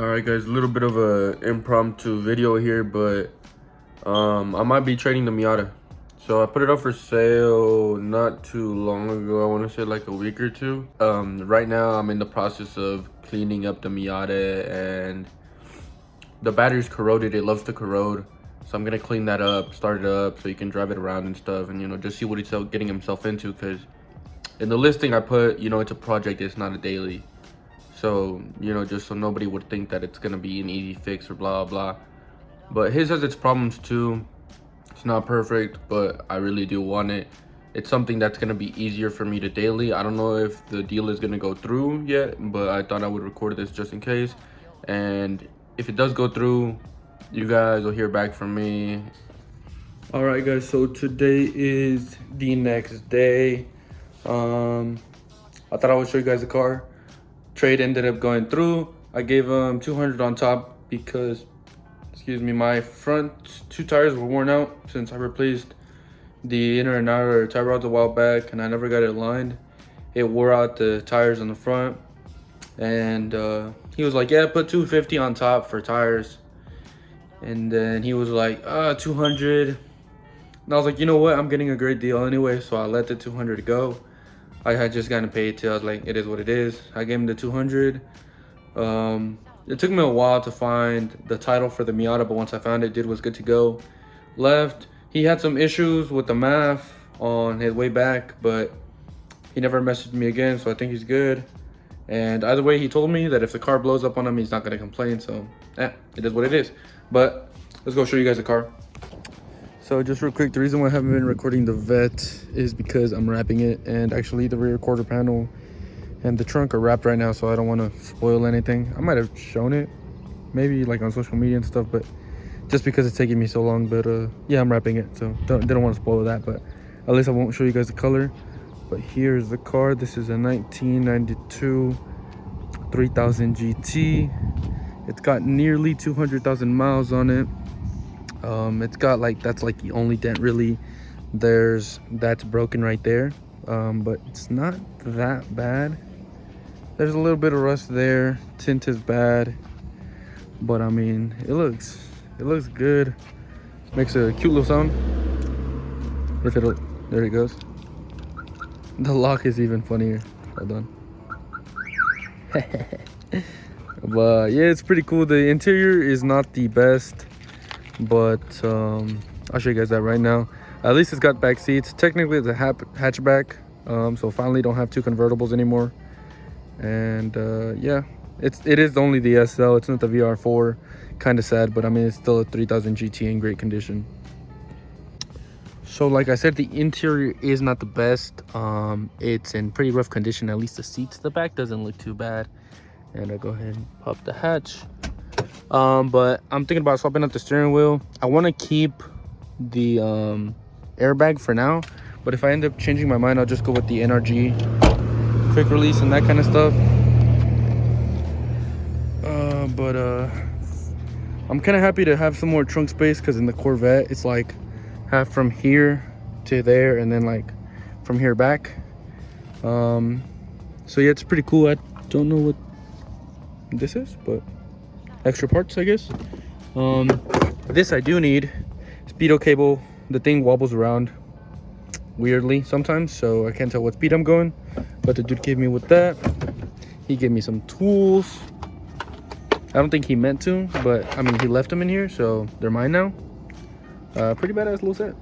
Alright guys, a little bit of a impromptu video here, but I might be trading the Miata. So I put it up for sale not too long ago. I want to say like a week or two. Right now I'm in the process of cleaning up the Miata, and the battery's corroded. It loves to corrode. So I'm gonna clean that up, start it up so you can drive it around and stuff, and just see what he's getting himself into, because in the listing I put, it's a project, it's not a daily. So, just so nobody would think that it's going to be an easy fix or blah, blah. But his has its problems too. It's not perfect, but I really do want it. It's something that's going to be easier for me to daily. I don't know if the deal is going to go through yet, but I thought I would record this just in case. And if it does go through, you guys will hear back from me. All right, guys. So today is the next day. I thought I would show you guys the car. Trade ended up going through. I gave him 200 on top because, my front two tires were worn out since I replaced the inner and outer tie rods a while back, and I never got it lined. It wore out the tires on the front, and he was like, yeah, put 250 on top for tires. And then he was like, 200. And I was like, you know what, I'm getting a great deal anyway, so I let the 200 go. I had just gotten paid too. I was like, it is what it is. I gave him the 200. It took me a while to find the title for the Miata, but once I found it, was good to go. Left. He had some issues with the math on his way back, but he never messaged me again, so I think he's good. And either way, he told me that if the car blows up on him, he's not gonna complain. So, it is what it is. But let's go show you guys the car. So just real quick, the reason why I haven't been recording the vet is because I'm wrapping it, and actually the rear quarter panel and the trunk are wrapped right now, so I don't want to spoil anything. I might have shown it maybe like on social media and stuff, but just because it's taking me so long. But yeah, I'm wrapping it, so didn't want to spoil that, but at least I won't show you guys the color. But here's the car. This is a 1992 3000 GT. It's got nearly 200,000 miles on it. It's got that's like the only dent really. That's broken right there, but it's not that bad. There's a little bit of rust there. Tint is bad, but I mean, it looks good. Makes a cute little sound. If it'll, there it goes. The lock is even funnier. Hold on. But yeah, it's pretty cool. The interior is not the best, but I'll show you guys that right now. At least it's got back seats. Technically it's a hatchback, so finally don't have two convertibles anymore. And yeah, it is only the SL. It's not the VR4. Kind of sad, but I mean, it's still a 3000 GT in great condition. So like I said, the interior is not the best. It's in pretty rough condition. At least the seats, the back doesn't look too bad. And I go ahead and pop the hatch. But I'm thinking about swapping out the steering wheel. I want to keep the airbag for now, but if I end up changing my mind, I'll just go with the NRG quick release and that kind of stuff. But I'm kind of happy to have some more trunk space, because in the Corvette it's like half from here to there, and then like from here back. So yeah, it's pretty cool. I don't know what this is, but extra parts, I guess. This I do need. Speedo cable. The thing wobbles around weirdly sometimes, so I can't tell what speed I'm going, but the dude gave me with that. He gave me some tools. I don't think he meant to, but I mean, he left them in here, so they're mine now. Pretty badass little set.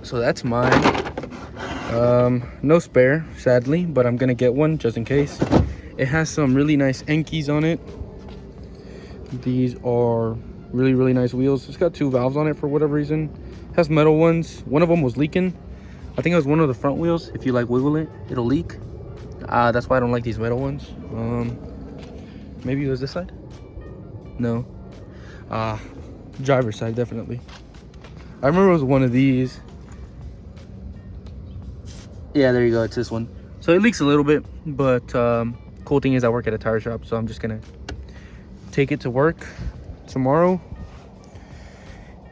So that's mine. No spare, sadly, but I'm gonna get one just in case. It has some really nice Enkeys on it. These are really nice wheels. It's got two valves on it for whatever reason. It has metal ones. One of them was leaking. I think it was one of the front wheels. If you like wiggle it, it'll leak. That's why I don't like these metal ones. Maybe it was this side. No. Driver's side, definitely. I remember it was one of these. Yeah, there you go. It's this one. So it leaks a little bit, but cool thing is I work at a tire shop, so I'm just gonna take it to work tomorrow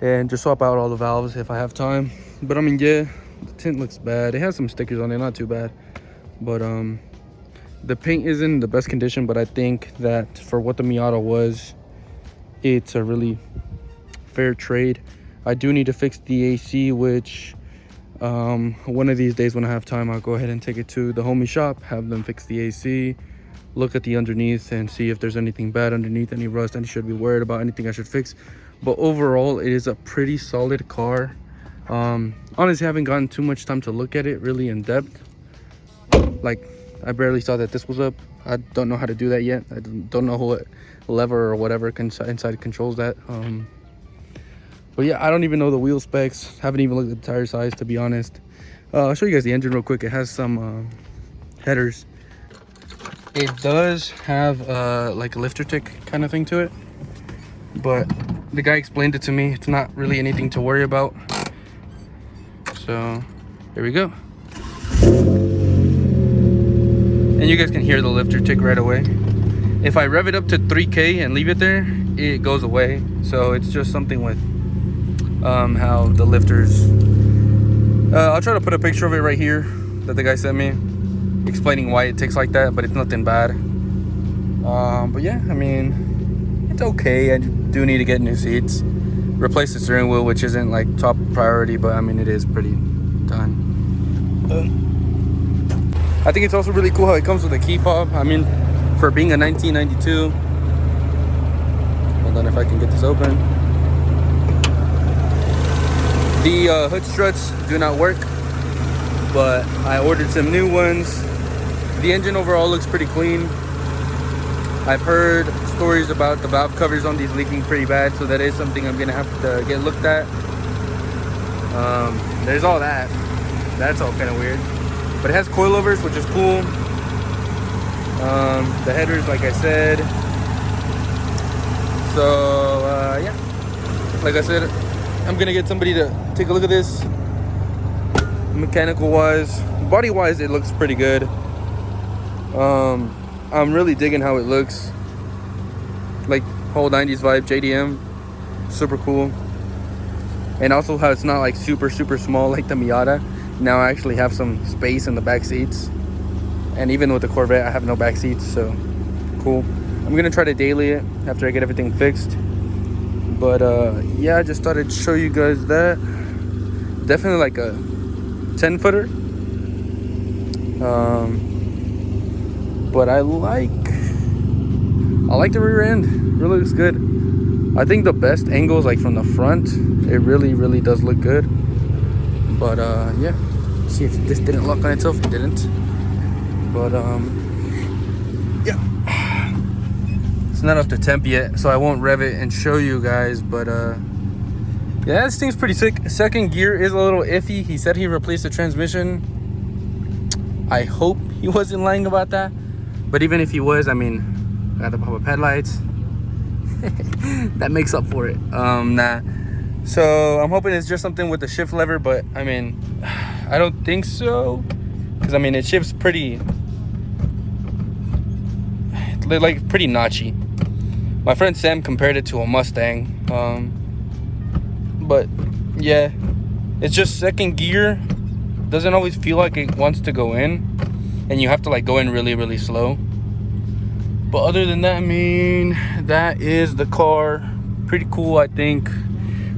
and just swap out all the valves if I have time. But I mean, yeah, the tint looks bad. It has some stickers on it, not too bad, but The paint isn't in the best condition, but I think that for what the Miata was, it's a really fair trade. I do need to fix the AC, which one of these days when I have time, I'll go ahead and take it to the homie shop, have them fix the AC, look at the underneath and see if there's anything bad underneath, any rust, any should be worried about, anything I should fix. But overall, it is a pretty solid car. Honestly, I haven't gotten too much time to look at it really in depth. Like, I barely saw that this was up. I don't know how to do that yet. I don't know what lever or whatever inside controls that. But yeah, I don't even know the wheel specs. Haven't even looked at the tire size, to be honest. I'll show you guys the engine real quick. It has some headers. It does have like a lifter tick kind of thing to it, but the guy explained it to me. It's not really anything to worry about. So here we go. And you guys can hear the lifter tick right away. If I rev it up to 3K and leave it there, it goes away. So it's just something with how the lifters. I'll try to put a picture of it right here that the guy sent me, explaining why it ticks like that, but it's nothing bad. But yeah, I mean, it's okay. I do need to get new seats, replace the steering wheel, which isn't like top priority, but I mean, it is pretty done. I think it's also really cool how it comes with a key fob. I mean, for being a 1992, hold on if I can get this open. The hood struts do not work, but I ordered some new ones. The engine overall looks pretty clean. I've heard stories about the valve covers on these leaking pretty bad, so that is something I'm gonna have to get looked at. There's all that. That's all kind of weird. But it has coilovers, which is cool. The headers, like I said. So yeah, like I said, I'm gonna get somebody to take a look at this. Mechanical wise, body wise, it looks pretty good. I'm really digging how it looks, like whole 90s vibe, JDM, super cool. And also how it's not like super small like the Miata. Now I actually have some space in the back seats, and even with the Corvette I have no back seats, so cool. I'm gonna try to daily it after I get everything fixed. But yeah, I just thought I'd show you guys that. Definitely like a 10-footer. But I like the rear end. Really looks good. I think the best angle is like from the front. It really does look good. But yeah, see if this didn't lock on itself. It didn't. But yeah, it's not up to temp yet, so I won't rev it and show you guys. But yeah, this thing's pretty sick. Second gear is a little iffy. He said he replaced the transmission. I hope he wasn't lying about that. But even if he was, I mean, I got the pop-up headlights. That makes up for it. Nah. So I'm hoping it's just something with the shift lever, but I mean, I don't think so, because I mean it shifts pretty, like pretty notchy. My friend Sam compared it to a Mustang, but yeah, it's just second gear doesn't always feel like it wants to go in, and you have to like go in really slow. But other than that, I mean, that is the car. Pretty cool, I think.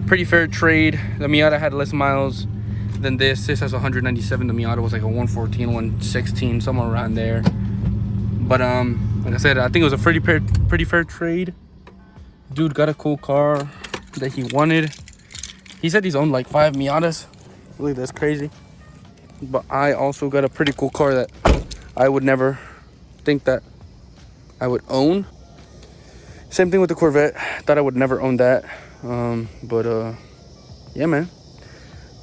Pretty fair trade. The Miata had less miles than this. This has 197. The Miata was like a 114, 116, somewhere around there. But like I said, I think it was a pretty fair trade. Dude got a cool car that he wanted. He said he's owned like 5 Miatas. Really, that's crazy. But I also got a pretty cool car that I would never think that I would own. Same thing with the Corvette. Thought I would never own that. But yeah, man,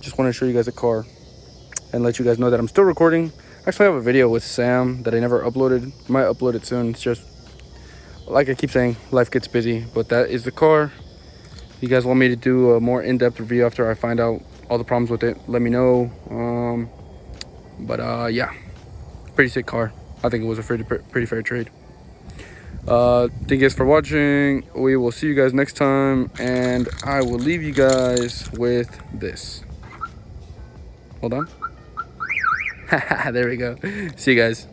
just want to show you guys a car and let you guys know that I'm still recording. Actually, I have a video with Sam that I never uploaded. Might upload it soon. It's just like I keep saying, life gets busy. But that is the car. If you guys want me to do a more in-depth review after I find out all the problems with it, let me know. But yeah, pretty sick car. I think it was a pretty fair trade. Thank you guys for watching. We will see you guys next time, and I will leave you guys with this. Hold on. There we go. See you guys.